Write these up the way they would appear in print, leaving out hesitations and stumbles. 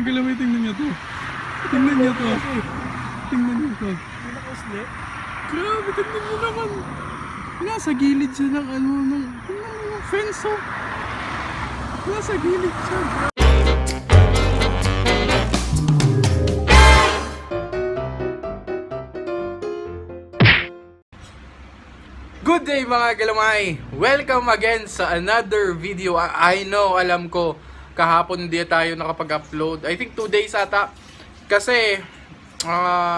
galamay, tingnan nyo to. Tingnan nyo to. Tingnan nyo to. Grabe, tingnan nyo naman. Nasa gilid siya ng ano, ng fence, oh. Nasa gilid siya. Good day mga galamay! Welcome again sa another video. I know, alam ko, kahapon hindi tayo nakapag-upload. I think 2 days ata. Kasi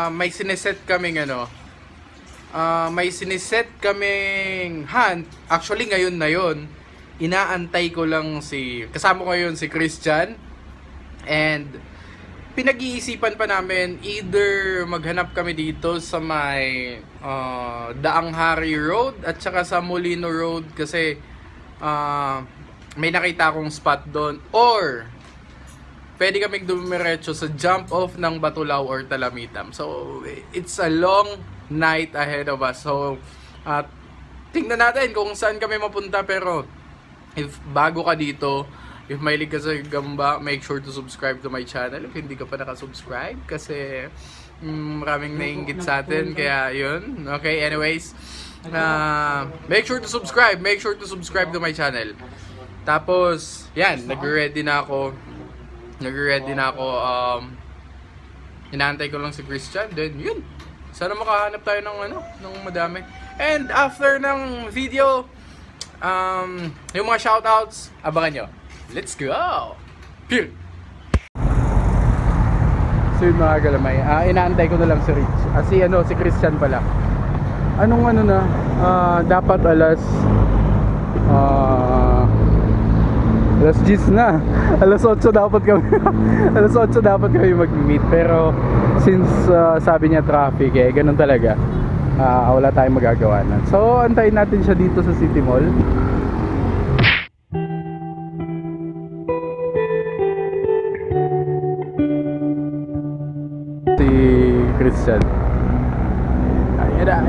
may sineset kaming hunt. Actually ngayon na yon. Inaantay ko lang kasama ko ngayon si Christian. And pinag-iisipan pa namin either maghanap kami dito sa may Daang Hari Road at saka sa Molino Road kasi may nakita akong spot doon, or pwede kaming dumiretso sa jump off ng Batulao or Talamitam. So it's a long night ahead of us. So tingnan natin kung saan kami mapunta. Pero if bago ka dito, if mahilig ka sa gamba, make sure to subscribe to my channel if hindi ka pa nakasubscribe kasi maraming nainggit sa atin, kaya yun. Okay, anyways, make sure to subscribe to my channel. Tapos yan, nagre-ready na ako. Inaantay ko lang si Christian, then yun, sana makahanap tayo ng madami. And after ng video, yung mga shoutouts, abangan nyo. Let's go! Pew! So yun mga galamay, inaantay ko na lang si Rich. Si Christian pala. Dapat alas 10 na. Alas 8 dapat kami alas 8 dapat kami mag-meet. Pero since sabi niya traffic, ganun talaga. Wala tayong magagawa na. So antayin natin siya dito sa City Mall. Christian. Ayan na.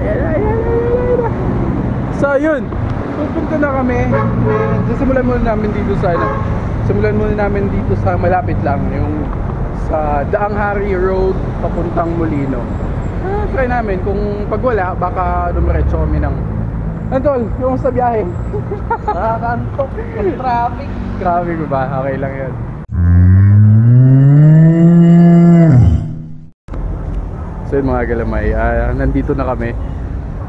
So yun, pupunta na kami. Simulan muna namin dito sa malapit lang, yung sa Daang Hari Road papuntang Molino. Try namin kung pag wala, baka dumiretso kami ng Antol, yung sa biyahe. Nakakantok ng traffic. Traffic ba? Okay lang yan. So yun mga galamay, nandito na kami.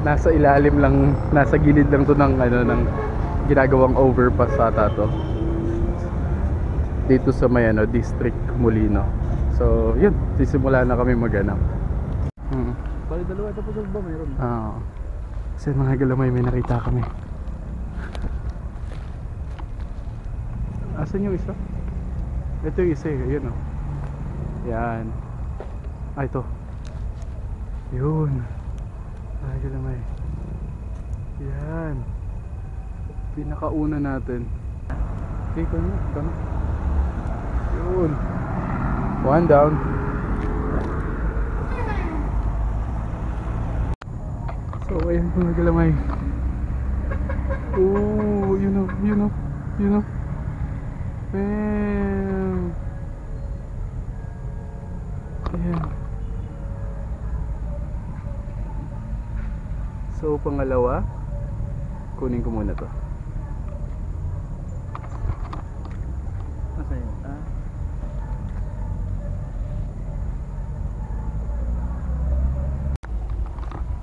Nasa ilalim lang, nasa gilid lang to ng ginagawang overpass ata to. Dito sa may District Molino. So yun, sisimula na kami maghanap. Bali dalawa, tapos ba mayroon? So yun mga galamay, may nakita kami. Asan yung isa? Ito yung isa, yun o. Yan. Ito. Yun. Ay, galamay. Yan. Pinakauna natin. Okay, kano. Yun. One down. So, ayan mga galamay. Oh, you know. Bam. Ayan. So pangalawa, kunin ko muna to. Asa yun?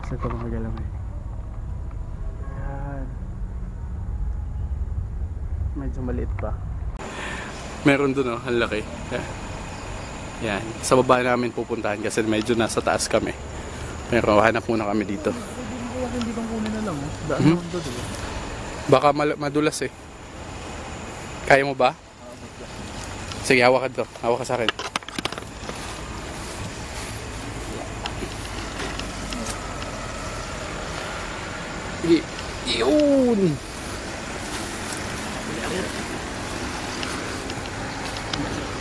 Sa ito mga galamay. Yan. Medyo maliit pa. Meron dun ang laki. Yan. Sa baba namin pupuntahan kasi medyo nasa taas kami. Pero hanap muna kami dito. Hindi bang kunin na lang, daan naman doon, diba? Baka madulas eh. Kaya mo ba? Sige, hawak ka to. Hawak ka sa akin. Yun!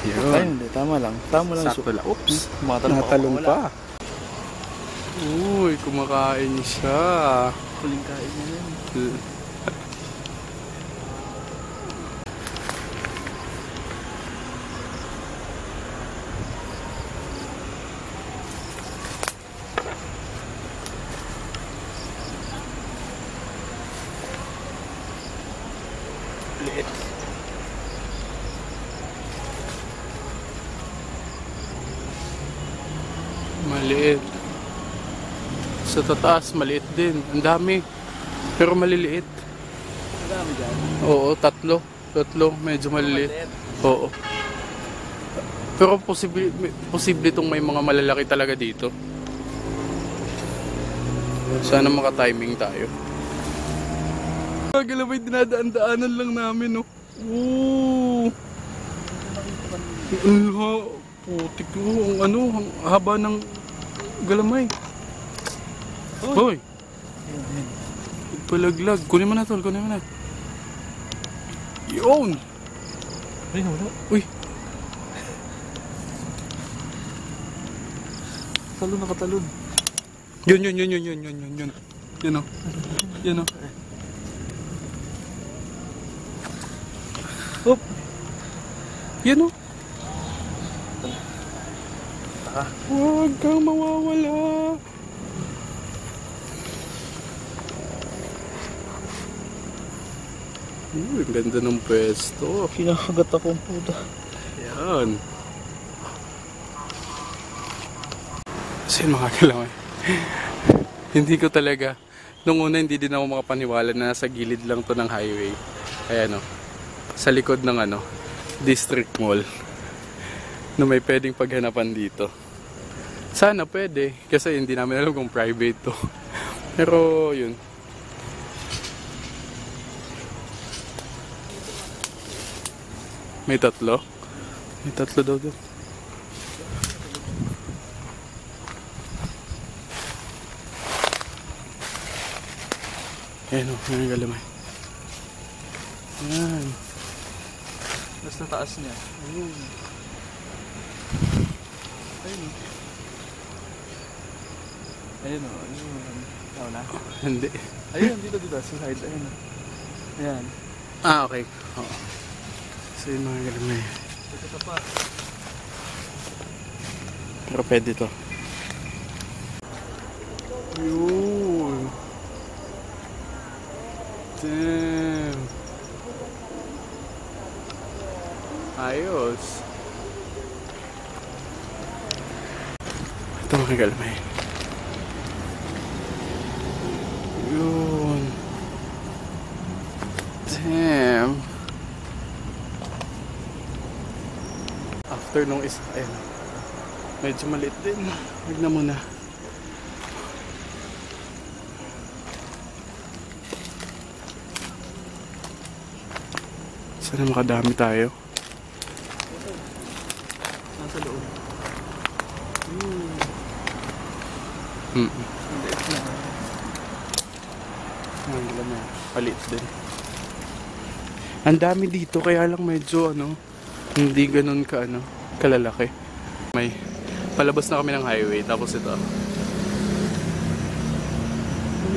Yun. Ay, hindi. Tama lang. Sakto lang. Oops! Natalong pa. Uy, kumakain siya. Huling kain niya yan. maliliit. Sa tataas, maliit din. Ang dami. Pero maliliit. Ang dami dyan. Oo, tatlo. Tatlo, medyo maliliit. Oo. Pero posible itong may mga malalaki talaga dito. Sana maka-timing tayo. Galamay, dinadaan-daanan lang namin, no? Oo. Putik ko. Ang haba ng galamay. Hoy! Palaglag. Kunin mo na, tol. Kunin mo na. Yun! Ay, wala. Uy! Talon, nakatalon. Yun. Yun o. Yun o. Hop! Yan o. Taka. Huwag kang mawawala. Ang ganda ng pwesto. Kinakagat akong puta. Yan. Kasi mga kalamay. Hindi ko talaga. Nung una hindi din ako makapaniwala na nasa gilid lang to ng highway. Ayan o. Sa likod ng District Mall. Na may pwedeng paghanapan dito. Sana pwede. Kasi hindi namin alam kung private to. Pero yun. May tatlo? May tatlo daw doon. Ayan o, may galamay. Ayan. Basta taas niya. Ayun. Ayun o. Ayun o. Ayun. Tao na. Hindi. Ayun, dito. Sa side. Ayun o. Ayan. Ah, okay. Oo. So yung mga galamay. Ito pa. Pero pwede to. Yun. Damn. Ayos. Ito mga galamay. Yun. Damn. After nung isa, ayun. Medyo maliit din. Huwag na muna. Sana makadami tayo. Nasa loob. Maliit na. Ang lamay. Palit din. Ang dami dito kaya lang medyo hindi ganun kalalaki. May palabas na kami ng highway tapos ito.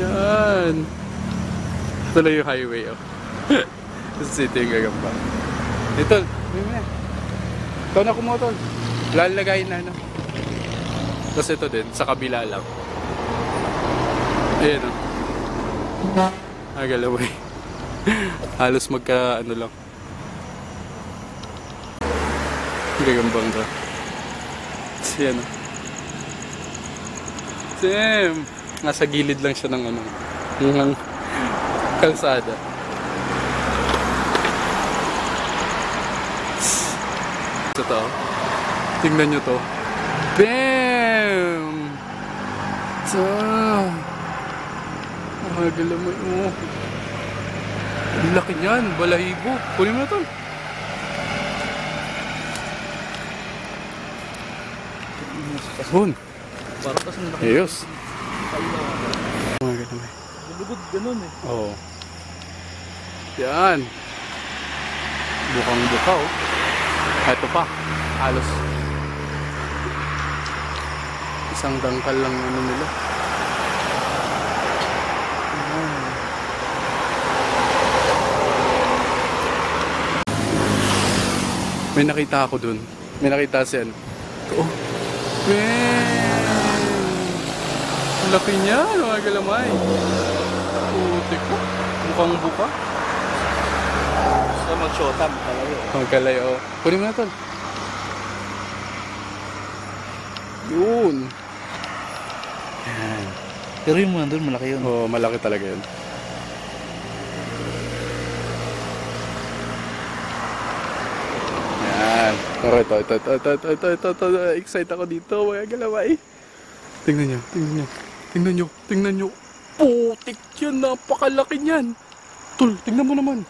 Yan. Ito lang yung highway Tapos ito yung gagamba. Ito, ikaw na kumuha tol. Lalagayin na Tapos ito din, sa kabila lang. Ayan Galaway. Halos magka lang. Gagambang ka. Ayan Sam! Nasa gilid lang siya ng ng kalsada. Ito. Tingnan nyo to. Bam! Ito. Galamay mo. Ang laki niyan. Balahibo. Kunin mo na to. Hun. Parang kasi nalaki. Ayos. Mga galamay. Lugod, ganun eh. Oo. Yan. Bukang-buka Ito pa. Halos. Isang dangkal lang nila. May nakita ako dun. May nakita si Oh. Ang laki niya, mga galamay. Putik ko. Mukhang buka. So mag-shotam talaga. Magkalayo. Kunin mo na tol. Yun. Yan. Pero yung mga doon, malaki yun. Oo, malaki talaga yun. Yan. Pero ito. Excited ako dito, mga galamay. Tingnan nyo. Putik yan, napakalaki niyan. Tol, tingnan mo naman.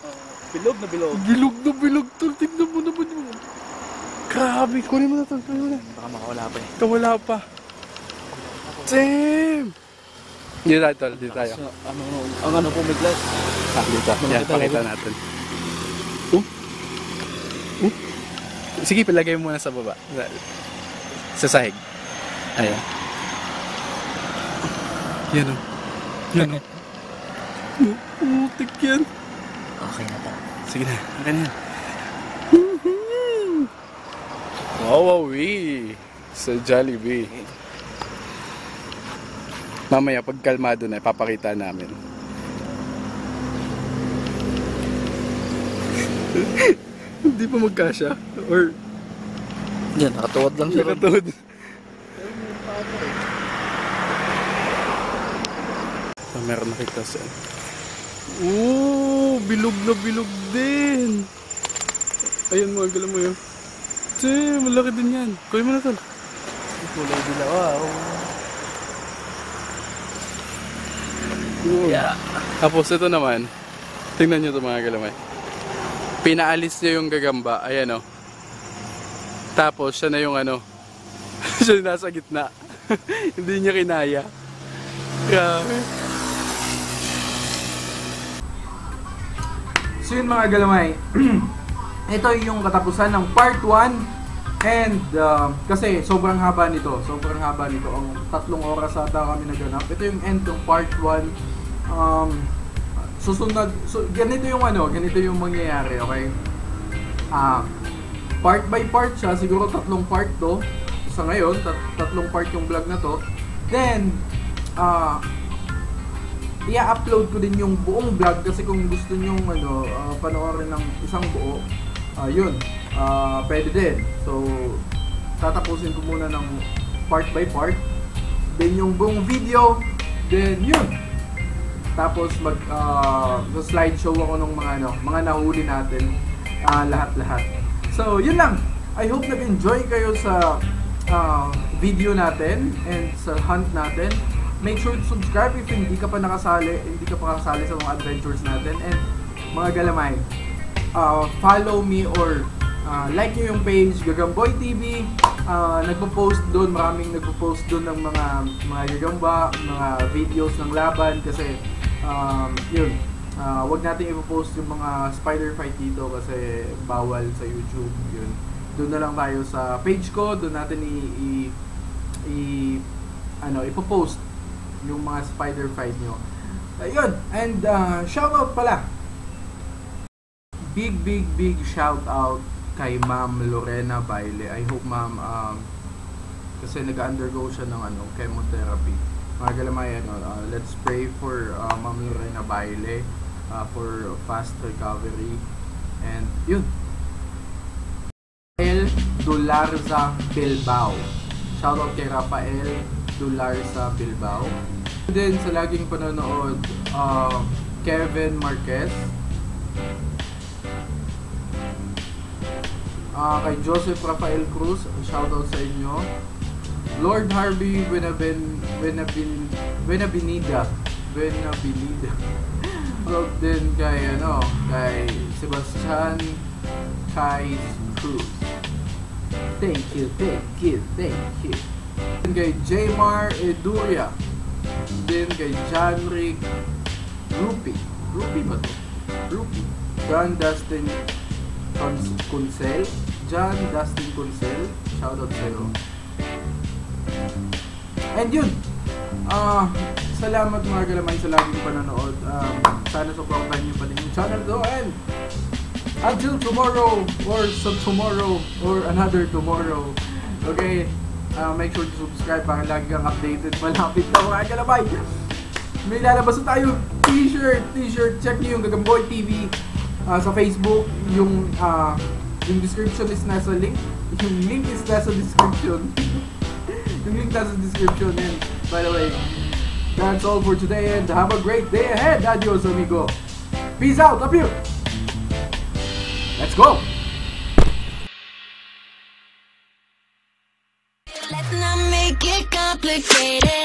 Bilog na bilog. Bilog, tol. Tingnan mo naman yun. Grabe, kunin mo na, tol. Baka makawala pa eh. Wala pa. Damn! Dito tayo, tol. Dito tayo. So, ang ano pumiglas. Dito. Yan, Malaki pakita talaga. natin. Sige, palagay mo muna sa baba. Sa sahig. Ayan. Yan o. Putik yan. Okay na ta. Sige na, akin yan. Wawawi sa Jollibee. Mamaya, pag kalmado na, ipapakita namin. Hindi pa magkasya? Or Yan, nakatuwad lang siya. nakatuod? Meron nakita siya. Bilog na bilog din. Ayan mga galam mo yun. Malaki din yan. Kunin mo na tol. Kulay dilaw. Yeah. Tapos ito naman, tingnan nyo ito mga galamay. Pinaalis niya yung gagamba. Ayan o. Tapos siya na yung ano. Siya nasa gitna. Hindi niya kinaya. Grabe. So yun mga galamay, ito yung katapusan ng part 1 and kasi sobrang haba nito, ang 3 oras ata kami naganap. Ito yung end ng part 1. Susunod, ganito yung mangyayari, okay? Part by part siya, siguro 3 part to. Sa ngayon, 3 part yung vlog na to. Then, i-upload ko din yung buong vlog kasi kung gusto nyo panoorin ng isang buo, yun, pwede din. So, tatapusin ko muna ng part by part, then yung buong video, then yun. Tapos slideshow ako ng mga nahuli natin, lahat-lahat. So, yun lang. I hope nag-enjoy kayo sa video natin and sa hunt natin. Make sure to subscribe if hindi ka pa nakasali sa mga adventures natin. And mga galamay, follow me or like nyo yung page Gagamboy TV. Nagpo-post doon, maraming nagpo-post doon ng mga gagamba, mga videos ng laban kasi yun, wag natin ipo-post yung mga spider fight dito kasi bawal sa YouTube. Yun. Doon na lang tayo sa page ko, doon natin ipo-post yung mga spider fight nyo. Ayun, and shoutout pala. Big shoutout kay Ma'am Lorena Baile. I hope ma'am, kasi nag-undergo siya ng chemotherapy. Mga galamay, let's pray for Ma'am Lorena Baile for fast recovery. And yun. Rafael Dularza Bilbao. Shoutout kay Rafael Dularza Bilbao. And then sa laging panonood, Kevin Marquez. Kay Joseph Rafael Cruz, shoutout sa inyo. Lord Harvey Buenabinida. Shoutout din kay Sebastian Kai Cruz. Thank you. Then kay Jmar Eduria. Then kay Janrick Rupi ba to? Rupi. John Dustin Kunsel. Shoutout sa'yo. And yun, salamat mga galamay sa laging panonood. Sana supportan nyo pa din yung channel to. And until tomorrow or another tomorrow, okay, make sure to subscribe para lagi kang updated. Malapit na mga galamay. May lalabas na tayo t-shirt. Check nyo yung Gagamboy TV sa Facebook. Yung description is nasa link. Yung link is nasa description. Yung link nasa description. And by the way. That's all for today and have a great day ahead. Adios, amigo. Peace out. Love you. Let's go. Let's not make it complicated.